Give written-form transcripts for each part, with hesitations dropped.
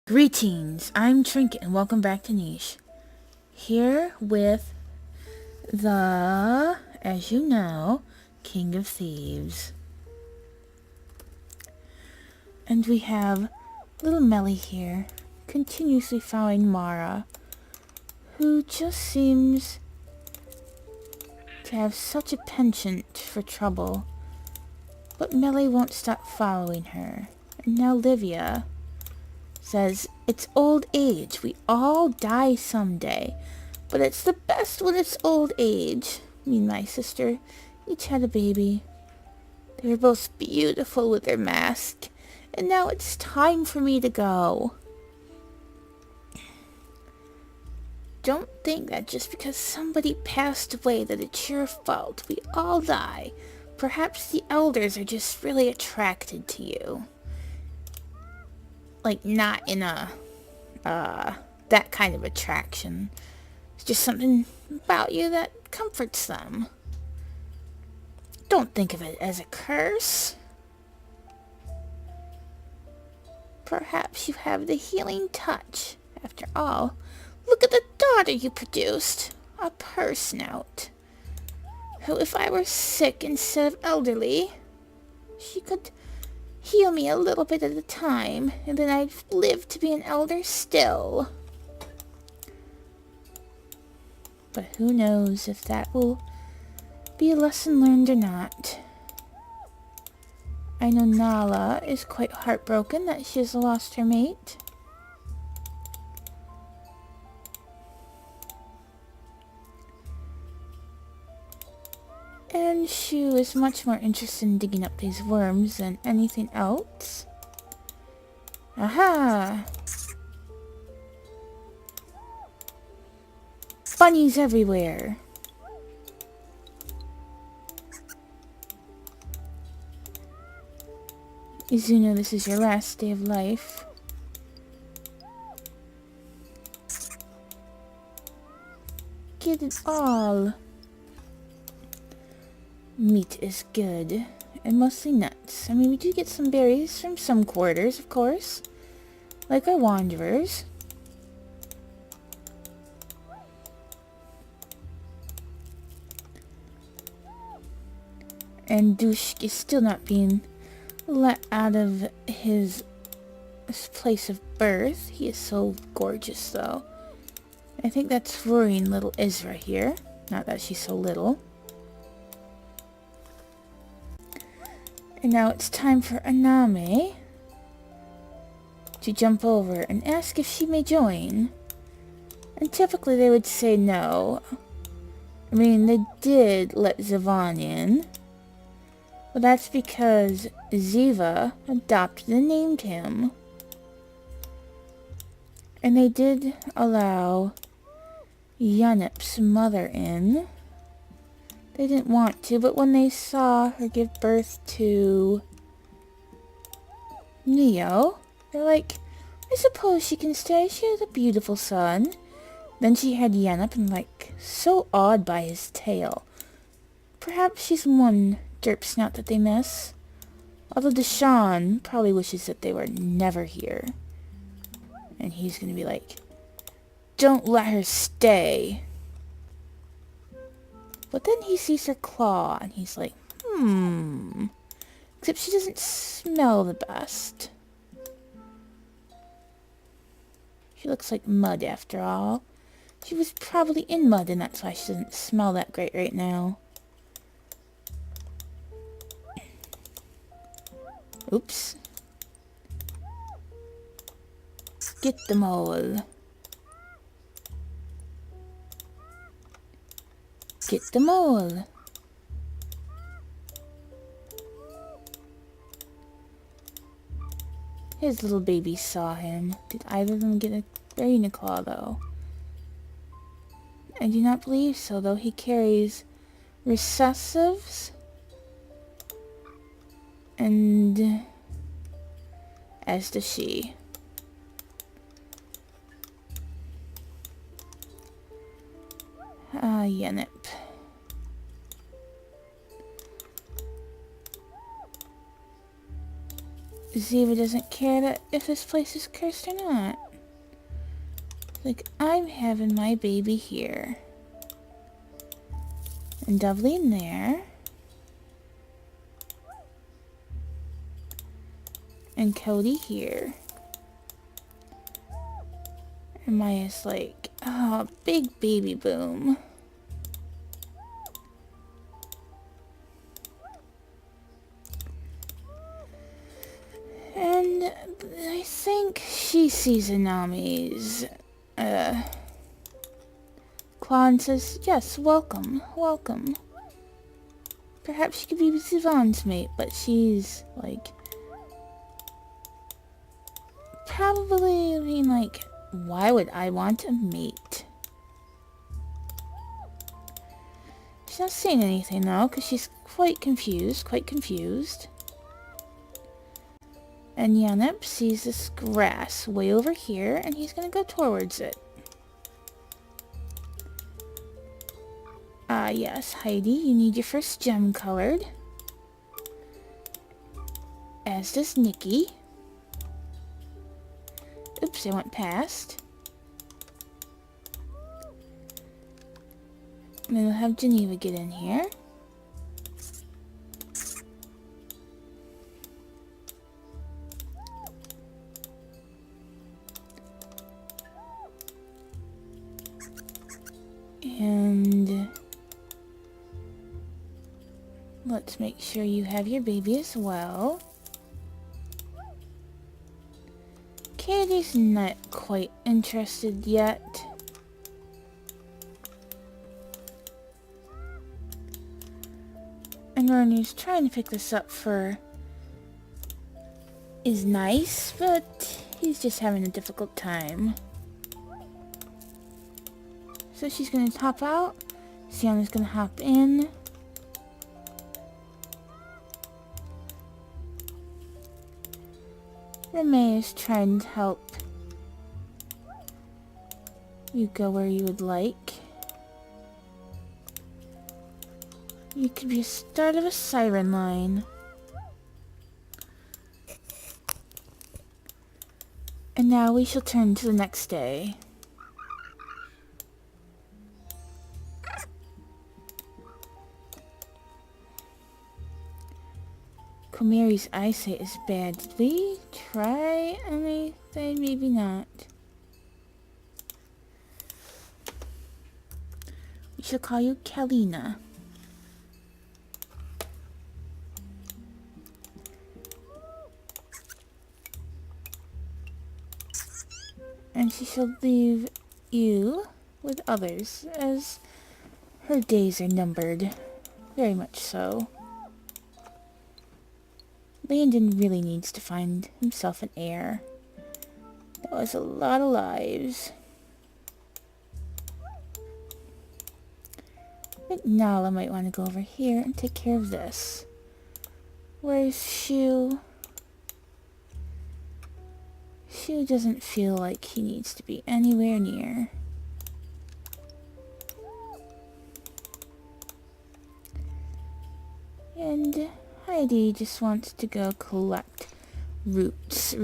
Greetings, I'm Trinket and welcome back to Niche. Here with the, as you know, King of Thieves. And we have little Melly here, continuously following Mara, who just seems to have such a penchant for trouble. But Melly won't stop following her. And now Livia says, "It's old age. We all die someday. But it's the best when it's old age." Me and my sister each had a baby. They were both beautiful with their mask. And now it's time for me to go. Don't think that just because somebody passed away that it's your fault. We all die. Perhaps the elders are just really attracted to you. Like, not in a, that kind of attraction. It's just something about you that comforts them. Don't think of it as a curse. Perhaps you have the healing touch. After all, look at the daughter you produced. A purse note. Who, if I were sick instead of elderly, she could heal me a little bit at a time, and then I'd live to be an elder still. But who knows if that will be a lesson learned or not. I know Nala is quite heartbroken that she has lost her mate. And Shu is much more interested in digging up these worms than anything else. Aha! Bunnies everywhere! Izuno, this is your last day of life. Get it all! Meat is good, and mostly nuts. I mean, we do get some berries from some quarters, of course. Like our wanderers. And Dushk is still not being let out of his place of birth. He is so gorgeous, though. I think that's worrying little Isra here. Not that she's so little. And now it's time for Aname to jump over and ask if she may join. And typically they would say no. I mean, they did let Zavan in. But that's because Ziva adopted and named him. And they did allow Yanip's mother in. They didn't want to, but when they saw her give birth to Neo, they're like, I suppose she can stay. She has a beautiful son. Then she had Yanip and like, so awed by his tail. Perhaps she's one derp snout that they miss. Although Deshawn probably wishes that they were never here. And he's gonna be like, don't let her stay. But then he sees her claw, and he's like, except she doesn't smell the best. She looks like mud after all. She was probably in mud, and that's why she doesn't smell that great right now. Oops. Get them all. Get them all. His little baby saw him. Did either of them get a berry claw, though? I do not believe so, though he carries recessives. And as does she. Yanip. Ziva doesn't care that if this place is cursed or not. Like, I'm having my baby here. And Dovely in there. And Cody here. And Maya's like, oh, big baby boom. And I think she sees Anami's claw and says, yes, welcome, welcome. Perhaps she could be Sivan's mate, but she's like, probably, I mean, like, why would I want a mate? She's not saying anything though, because she's quite confused. And Yanep sees this grass way over here, and he's gonna go towards it. Ah, yes, Heidi, you need your first gem colored. As does Nikki. Oops, I went past. And then we'll have Geneva get in here. And let's make sure you have your baby as well. Katie's not quite interested yet. And Ronnie's trying to pick this up for is nice, but he's just having a difficult time. So she's gonna hop out. Sienna's gonna hop in. Remay is trying to help you go where you would like. You could be a start of a siren line. And now we shall turn to the next day. Komiri's eyesight is bad. Did we try anything? Maybe not. We shall call you Kalina. And she shall leave you with others, as her days are numbered. Very much so. Landon really needs to find himself an heir. That was a lot of lives. But Nala might want to go over here and take care of this. Where's Shu? Shu doesn't feel like he needs to be anywhere near. And Heidi just wants to go collect roots.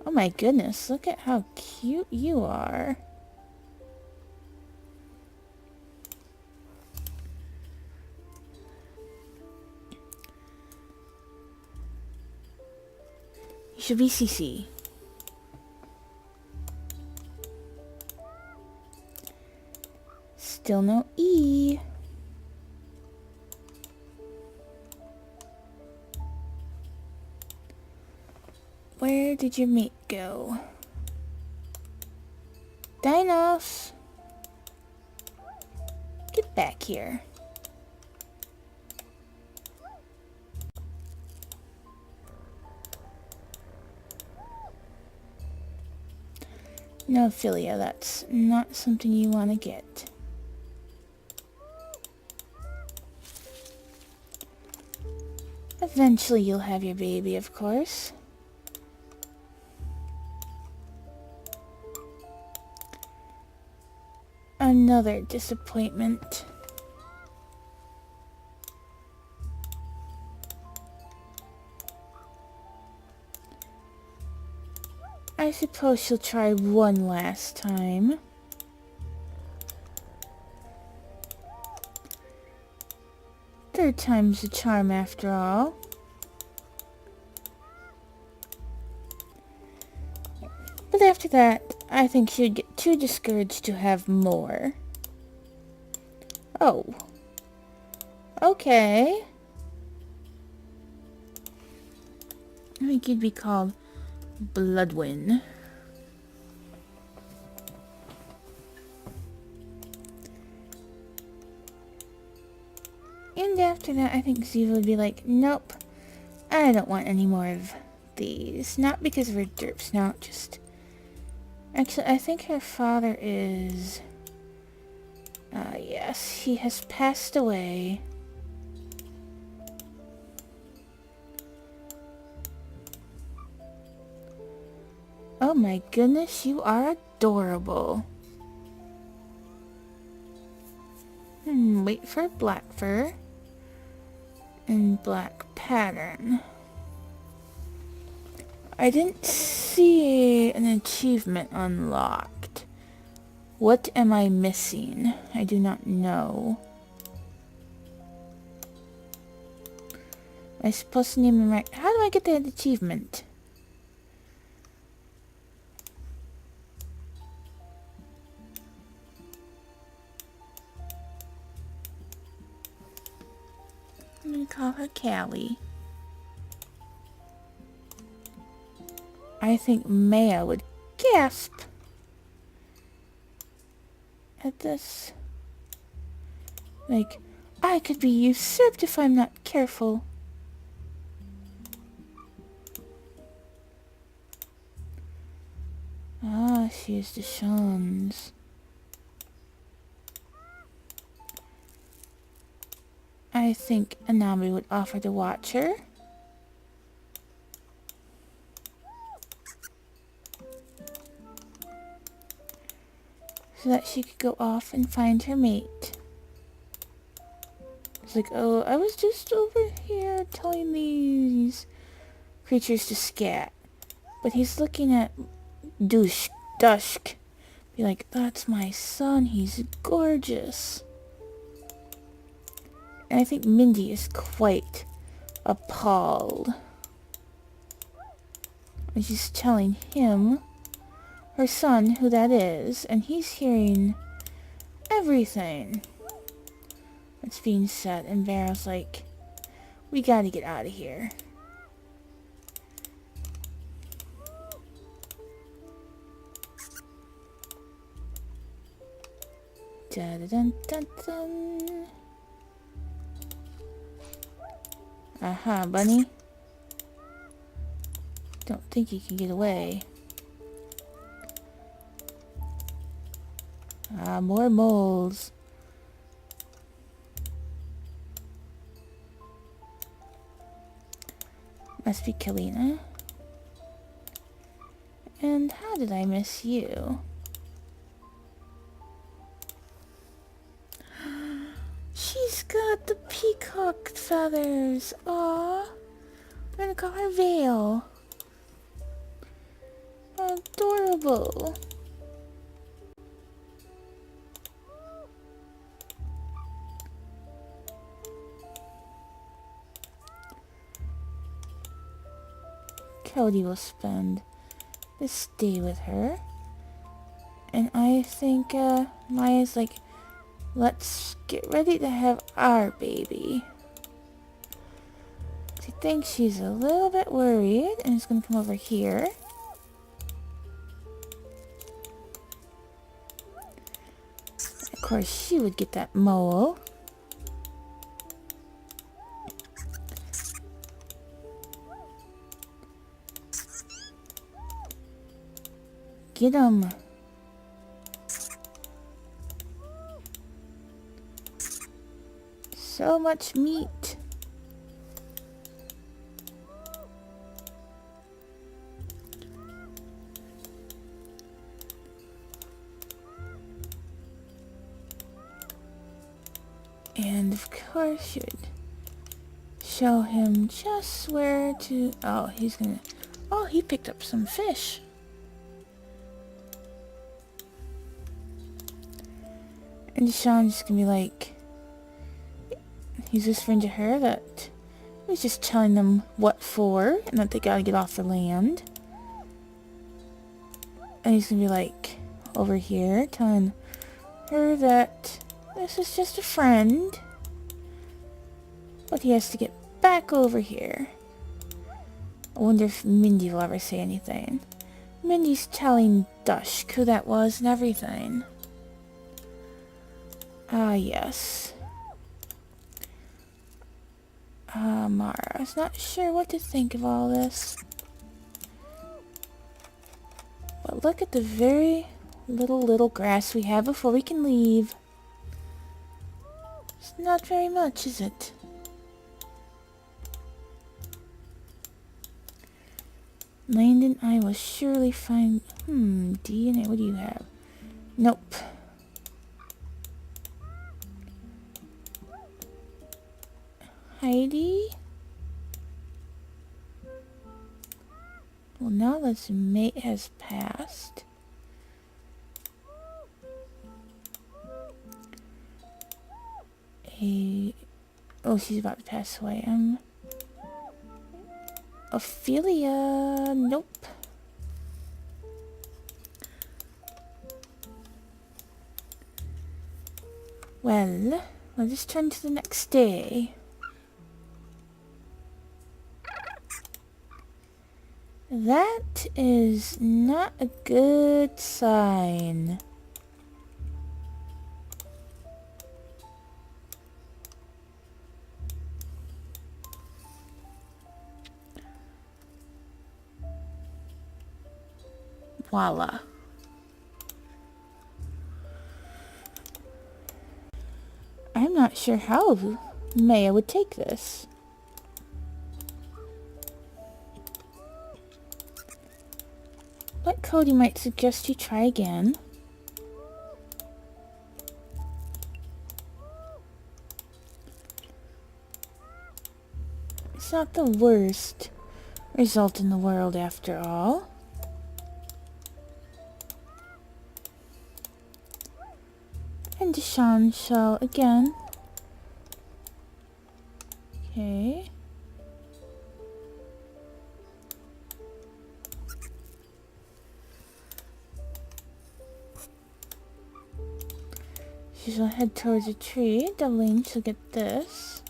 Oh my goodness, look at how cute you are. You should be Cece. Still no E. Where did your mate go? Dinos! Get back here. No, Philia, that's not something you want to get. Eventually you'll have your baby, of course. Another disappointment. I suppose she'll try one last time. Third time's a charm after all. But after that, I think she would get too discouraged to have more. Oh. Okay. I think you'd be called Bloodwin. And after that, I think Ziva would be like, nope, I don't want any more of these. Not because of her derp snout, just... Actually, I think her father is... yes, he has passed away. Oh my goodness, you are adorable. Wait for black fur. And black pattern. I didn't see an achievement unlocked. What am I missing? I do not know. Am I supposed to name him right? How do I get that achievement? I'm gonna call her Callie. I think Maya would gasp at this. Like, I could be usurped if I'm not careful. Ah, she is Deshawn's. I think Anami would offer to watch her. So that she could go off and find her mate. It's like, oh, I was just over here telling these creatures to scat. But he's looking at Dusk. Be like, that's my son, he's gorgeous. And I think Mindy is quite appalled. And she's telling him, her son, who that is, and he's hearing everything that's being said. And Vera's like, we gotta get out of here. Dun-dun-dun-dun. Aha, bunny. Don't think you can get away. Ah, more moles. Must be Kalina. And how did I miss you? She's got the peacock feathers. Aww. We're gonna call her Vale. Adorable. Cody will spend this day with her. And I think Maya's like, let's get ready to have our baby. She thinks she's a little bit worried and is going to come over here. Of course, she would get that mole. Get him. So much meat. And of course you would show him just where to... Oh, he's gonna... Oh, he picked up some fish. And Sean's just gonna be like, he's whispering to her that he was just telling them what for and that they gotta get off the land. And he's gonna be like, over here, telling her that this is just a friend. But he has to get back over here. I wonder if Mindy will ever say anything. Mindy's telling Dushk who that was and everything. Ah, yes. Mara's not sure what to think of all this. But look at the very little grass we have before we can leave. It's not very much, is it? Landon, I will surely find... DNA, what do you have? Nope. Heidi? Well, now this mate has passed. Oh, she's about to pass away. Ophelia, nope. Well, let's just turn to the next day. That is not a good sign. Voila. I'm not sure how Maya would take this. But Cody might suggest you try again. It's not the worst result in the world after all. And Deshawn shall again. Okay. She shall head towards a tree. Devlin shall get this.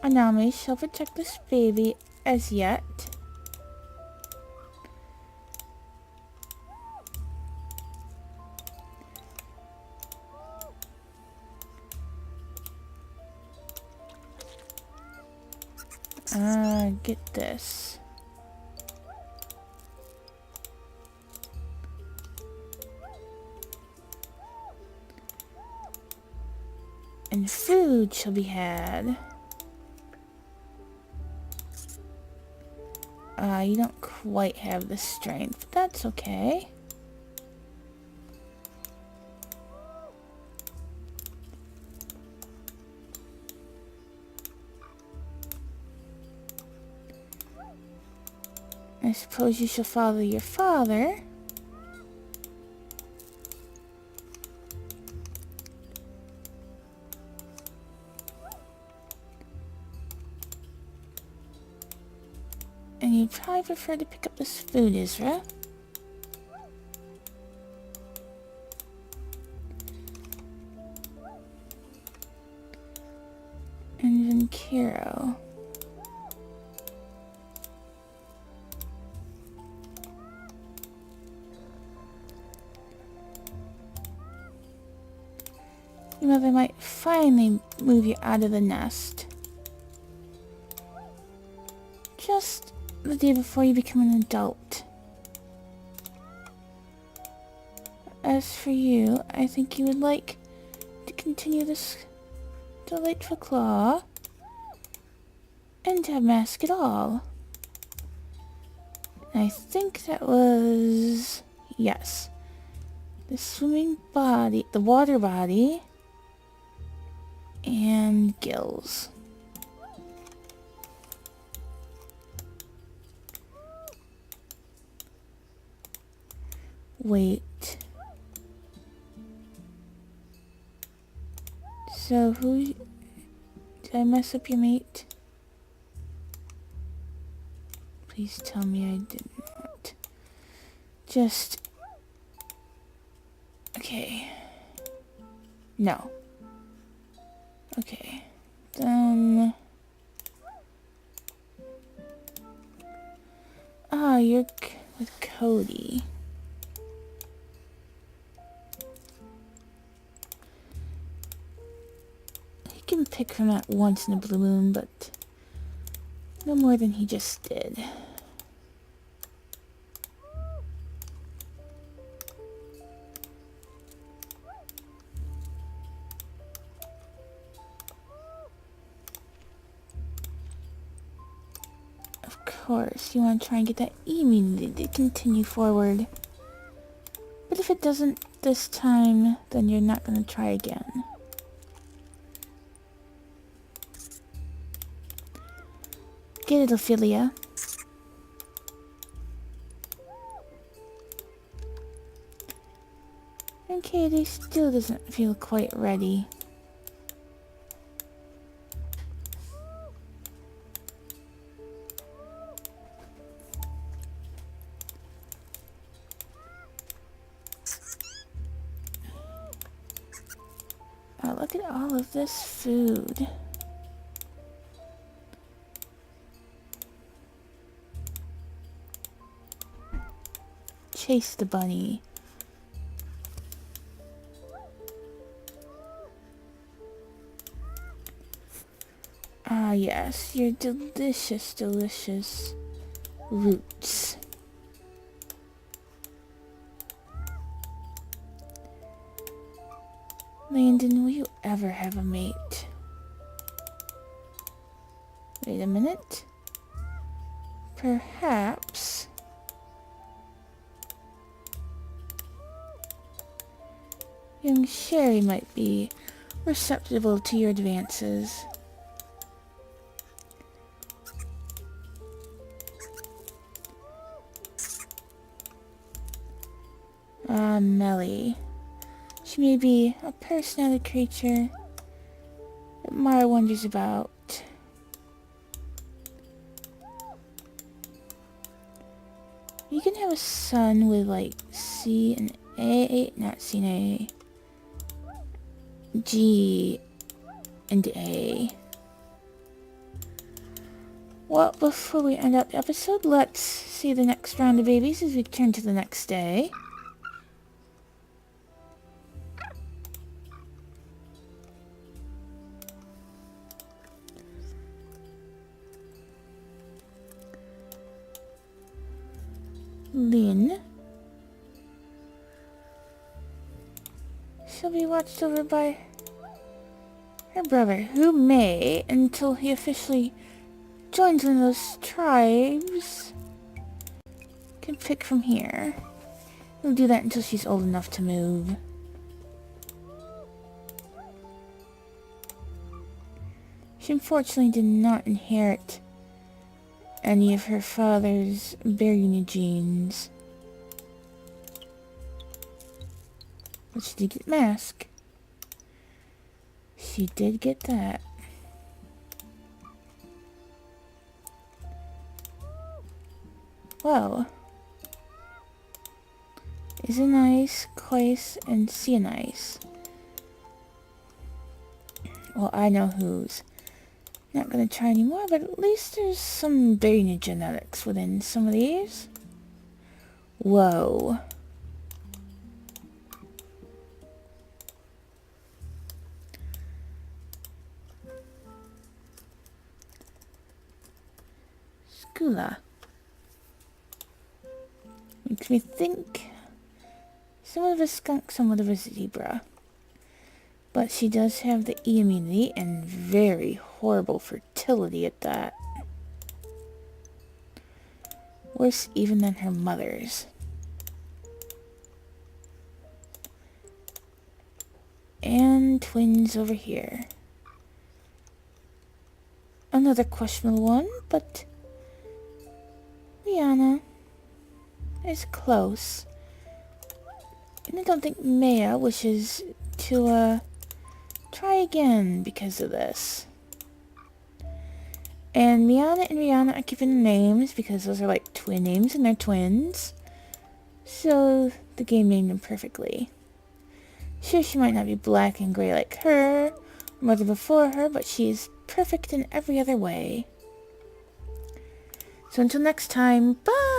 Anami shall protect this baby as yet. Get this. And food shall be had. You don't quite have the strength, but that's okay. I suppose you shall follow your father. And you'd probably prefer to pick up this food, Isra. And Vinkiro. Your mother might finally move you out of the nest. Just the day before you become an adult. As for you, I think you would like to continue this delightful claw and to have mask it all. I think that was... yes. The swimming body, the water body, and gills. Wait. who... Did I mess up your mate? Please tell me I did not. Just... Okay. No. Okay. Then... Ah, you're with Cody. He can pick from that once in a blue moon, but no more than he just did. Of course, you want to try and get that immunity to continue forward. But if it doesn't this time, then you're not going to try again. Get it, Ophelia. Okay, they still doesn't feel quite ready. Oh, look at all of this food. Chase the bunny. Ah, yes, your delicious, delicious roots. Landon, will you ever have a mate? Wait a minute. Perhaps... young Sherry might be receptive to your advances. Ah, Melly. She may be a personality creature that Mara wonders about. You can have a son with like C and A, not C and A, G and A. Well, before we end up the episode, let's see the next round of babies as we turn to the next day. Lynn. She'll be watched over by her brother, who may, until he officially joins one of those tribes, can pick from here. He'll do that until she's old enough to move. She unfortunately did not inherit any of her father's Beruna genes. But she did get mask. She did get that. Well, is a nice, Quace, and see a nice. Well, I know who's not gonna try anymore, but at least there's some Beruna genetics within some of these. Whoa. Skula. Makes me think somewhat of a skunk, somewhat of a zebra. But she does have the E immunity and very horrible fertility at that. Worse even than her mother's. And twins over here. Another questionable one, but Rihanna is close. And I don't think Maya wishes to try again because of this. And Miana and Rihanna are given names because those are like twin names and they're twins. So the game named them perfectly. Sure, she might not be black and gray like her mother before her, but she is perfect in every other way. So until next time, bye!